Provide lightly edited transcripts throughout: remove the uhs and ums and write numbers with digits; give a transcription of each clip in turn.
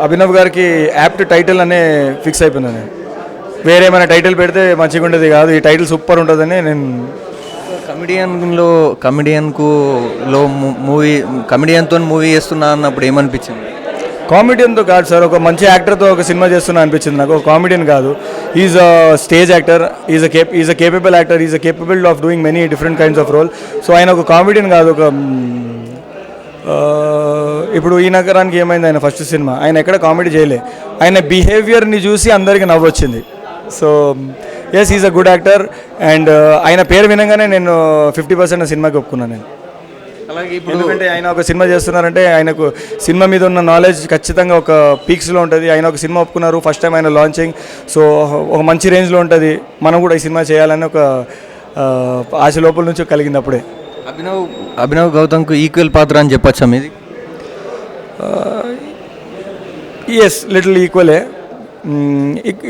అభినవ్ గారికి apt title అనే fix అయిపోయినా నేను. వేరే ఏమైనా టైటిల్ పెడితే మంచిగా ఉండేది కాదు, ఈ టైటిల్ సూపర్ ఉంటుందని నేను. కమెడియన్తో మూవీ చేస్తున్నా అన్నప్పుడు ఏమనిపించింది? కామెడియన్తో కాదు సార్, ఒక మంచి యాక్టర్తో ఒక సినిమా చేస్తున్నా అనిపించింది నాకు. ఒక కామెడియన్ కాదు, is a stage actor, is a capable actor, is a capable of doing many different kinds of role. So ఆయన ఒక కామెడియన్ కాదు, ఒక ఇప్పుడు ఈ నగరానికి ఏమైంది, ఆయన ఫస్ట్ సినిమా ఆయన ఎక్కడ కామెడీ చేయలే, ఆయన బిహేవియర్ని చూసి అందరికీ నవ్వొచ్చింది. So yes, is a good actor. And ఆయన పేరు వినగానే నేను 50% ఆ సినిమాకి ఒప్పుకున్నాను నేను. అలాగే ఇప్పుడు ఎందుకంటే ఆయన ఒక సినిమా చేస్తున్నారంటే ఆయనకు సినిమా మీద ఉన్న నాలెడ్జ్ ఖచ్చితంగా ఒక పీక్స్లో ఉంటుంది. ఆయన ఒక సినిమా ఒప్పుకున్నారు, ఫస్ట్ టైం ఆయన లాంచింగ్, సో ఒక మంచి రేంజ్లో ఉంటుంది. మనం కూడా ఈ సినిమా చేయాలని ఒక ఆశ లోపల నుంచి కలిగింది అప్పుడే. అభినవ్ గౌతమ్కు ఈక్వల్ పాత్ర అని చెప్పచ్చా మీది? ఎస్, లిటిల్ ఈక్వలే.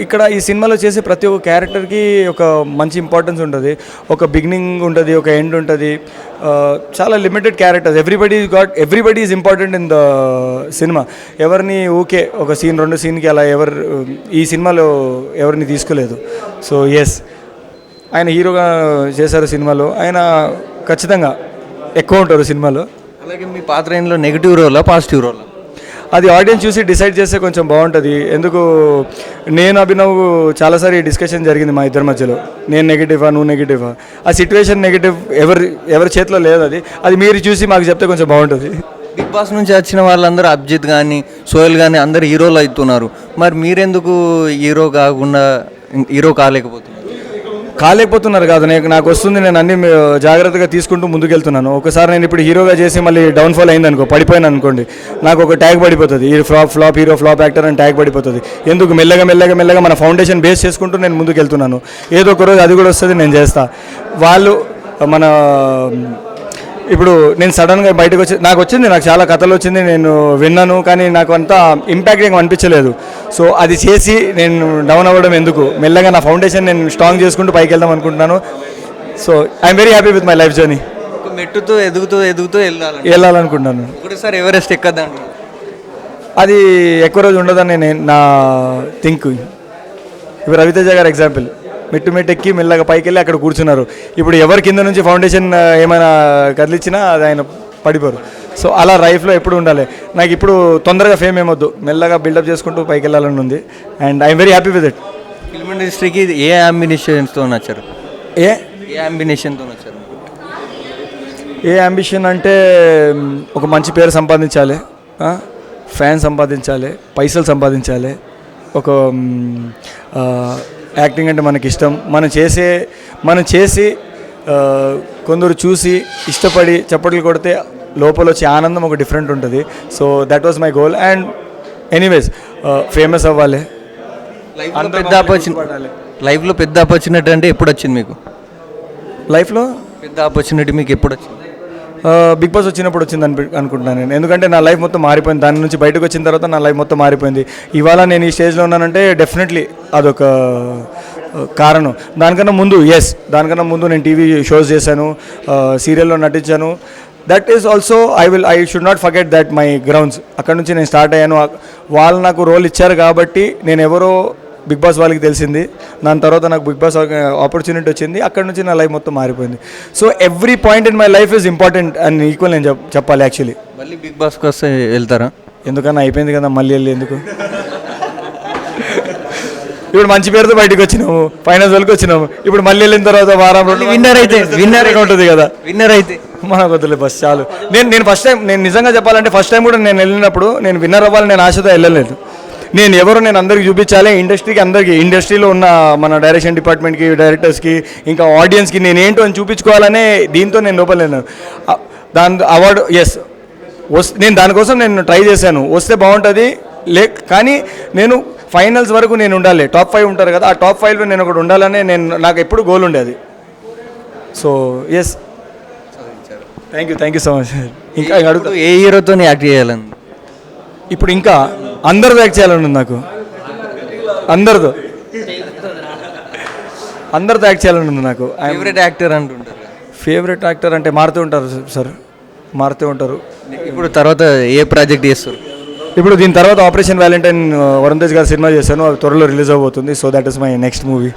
ఇక్కడ ఈ సినిమాలో చేసే ప్రతి ఒక్క క్యారెక్టర్కి ఒక మంచి ఇంపార్టెన్స్ ఉంటుంది, ఒక బిగినింగ్ ఉంటుంది, ఒక ఎండ్ ఉంటుంది. చాలా limited characters, everybody is important in the cinema. ఎవరిని ఊకే ఒక సీన్ 2 సీన్కి అలా ఈ సినిమాలో ఎవరిని తీసుకోలేదు. సో ఎస్, ఆయన హీరోగా చేశారు సినిమాలో, ఆయన ఖచ్చితంగా ఎక్కువ ఉంటారు సినిమాలో. అలాగే మీ పాత్ర ఏంలో నెగిటివ్ రోలా పాజిటివ్ రోలా? అది ఆడియన్స్ చూసి డిసైడ్ చేస్తే కొంచెం బాగుంటుంది. ఎందుకు నేను అభినవ్ చాలాసారి డిస్కషన్ జరిగింది మా ఇద్దరి మధ్యలో, నేను నెగిటివా నువ్వు నెగిటివా, ఆ సిచ్యువేషన్ నెగిటివ్ ఎవరి చేతిలో లేదు. అది మీరు చూసి మాకు చెప్తే కొంచెం బాగుంటుంది. బిగ్ బాస్ నుంచి వచ్చిన వాళ్ళందరూ అభిజిత్ కానీ సోహెల్ కానీ అందరూ హీరోలు అవుతున్నారు, మరి మీరెందుకు హీరో కాలేకపోతున్నారు? కాదు, నాకు వస్తుంది, నేను అన్ని జాగ్రత్తగా తీసుకుంటూ ముందుకెళ్తున్నాను. ఒకసారి నేను ఇప్పుడు హీరోగా చేసి మళ్ళీ డౌన్ఫాల్ అయింది అనుకో, పడిపోయాను అనుకోండి, నాకు ఒక ట్యాగ్ పడిపోతుంది, ఈ ఫ్లాప్ హీరో ఫ్లాప్ యాక్టర్ అని ట్యాగ్ పడిపోతుంది. ఎందుకు మెల్లగా మన ఫౌండేషన్ బేస్ చేసుకుంటూ నేను ముందుకెళ్తున్నాను. ఏదో ఒక రోజు అది కూడా వస్తుంది, నేను చేస్తా. వాళ్ళు ఇప్పుడు నేను సడన్గా బయటకు నాకు చాలా కథలు వచ్చింది, నేను విన్నాను, కానీ నాకు అంతా ఇంపాక్ట్ ఏం అనిపించలేదు. సో అది చేసి నేను డౌన్ అవ్వడం ఎందుకు, మెల్లగా నా ఫౌండేషన్ నేను స్ట్రాంగ్ చేసుకుంటూ పైకి వెళ్దాం అనుకుంటున్నాను. So I'm very happy with my life journey. మెట్టుతో ఎదుగుతూ వెళ్ళాలనుకుంటున్నాను. ఒకటిసారి ఎవరెస్ట్ ఎక్కద్దాను, అది ఎక్కువ రోజు ఉండదని నా థింక్. ఇప్పుడు రవితేజ గారు ఎగ్జాంపుల్, మెట్టు ఎక్కి మెల్లగా పైకి వెళ్ళి అక్కడ కూర్చున్నారు. ఇప్పుడు ఎవరి కింద నుంచి ఫౌండేషన్ ఏమైనా కదిలిచ్చినా అది ఆయన పడిపోరు. సో అలా లైఫ్లో ఎప్పుడు ఉండాలి. నాకు ఇప్పుడు తొందరగా ఫేమ్ ఏమొద్దు, మెల్లగా బిల్డప్ చేసుకుంటూ పైకి వెళ్ళాలని ఉంది. And I'm very happy with it. Film ఇండస్ట్రీకి ఏ అంబిషన్తో వచ్చారు? ఏ అంబిషన్ అంటే ఒక మంచి పేరు సంపాదించాలి, ఫ్యాన్ సంపాదించాలి, పైసలు సంపాదించాలి. ఒక యాక్టింగ్ అంటే మనకి ఇష్టం, మనం చేసి కొందరు చూసి ఇష్టపడి చప్పట్లు కొడితే లోపల వచ్చే ఆనందం ఒక డిఫరెంట్ ఉంటుంది. So that was my goal. And anyways famous అవ్వాలి. లైఫ్లో పెద్ద ఆపర్చునిటీ అంటే ఎప్పుడు వచ్చింది మీకు? లైఫ్లో పెద్ద ఆపర్చునిటీ మీకు ఎప్పుడు వచ్చింది? బిగ్ బాస్ వచ్చినప్పుడు వచ్చింది అనుకుంటున్నాను నేను. ఎందుకంటే నా లైఫ్ మొత్తం మారిపోయింది, దాని నుంచి బయటకు వచ్చిన తర్వాత నా లైఫ్ మొత్తం మారిపోయింది. ఇవాళ నేను ఈ స్టేజ్లో ఉన్నానంటే డెఫినెట్లీ అదొక కారణం. దానికన్నా ముందు నేను టీవీ షోస్ చేశాను, సీరియల్లో నటించాను. That is also I should not forget that my grounds. అక్కడ నుంచి నేను స్టార్ట్ అయ్యాను. వాళ్ళు నాకు రోల్ ఇచ్చారు కాబట్టి నేను ఎవరో బిగ్ బాస్ వాళ్ళకి తెలిసింది, దాని తర్వాత నాకు బిగ్ బాస్ ఆపర్చునిటీ వచ్చింది, అక్కడ నుంచి నా లైఫ్ మొత్తం మారిపోయింది. So every point in my life is important and equal నేను చెప్పాలి యాక్చువల్లీ. మళ్ళీ బిగ్ బాస్కి వస్తే వెళ్తారా? ఎందుకన్నా అయిపోయింది కదా, మళ్ళీ వెళ్ళి ఎందుకు? ఇప్పుడు మంచి పేరుతో బయటకు వచ్చినాము, ఫైనల్స్ వరకు వచ్చినాము, ఇప్పుడు మళ్ళీ వెళ్ళిన తర్వాత వారం విన్నర్ ఉంటుంది కదా, విన్నర్ అయితే మనకు వద్దులే బస్ చాలు. నేను నిజంగా చెప్పాలంటే ఫస్ట్ టైం కూడా నేను వెళ్ళినప్పుడు నేను విన్నర్ అవ్వాలని నేను ఆశతో వెళ్ళలేదు. నేను అందరికి చూపించాలి, ఇండస్ట్రీలో ఉన్న మన డైరెక్షన్ డిపార్ట్మెంట్కి, డైరెక్టర్స్కి, ఇంకా ఆడియన్స్కి నేనేంటో అని చూపించుకోవాలనే దీంతో నేను లోపలేను. దాని అవార్డు నేను దానికోసం నేను ట్రై చేశాను, వస్తే బాగుంటుంది. కానీ నేను ఫైనల్స్ వరకు నేను ఉండాలి. టాప్ 5 ఉంటారు కదా, ఆ టాప్ 5లో నేను ఒకటి ఉండాలనే నాకు ఎప్పుడు గోల్ ఉండేది. So yes, thank you so much. ఇంకా అడుగుతా, ఏ హీరోతో యాక్ట్ చేయాలని? ఇప్పుడు ఇంకా అందరితో యాక్ట్ చేయాలని ఉంది నాకు. అందరితో యాక్ట్ చేయాలని ఉంది నాకు. ఫేవరెట్ యాక్టర్ అంటే మారుతూ ఉంటారు సార్, మారుతూ ఉంటారు. ఇప్పుడు తర్వాత ఏ ప్రాజెక్ట్ చేస్తారు? ఇప్పుడు దీని తర్వాత ఆపరేషన్ వ్యాలంటైన్ వరుణ్ తేజ్ గారు సినిమా చేశాను, అది త్వరలో రిలీజ్ అవబోతుంది. So that is my next movie.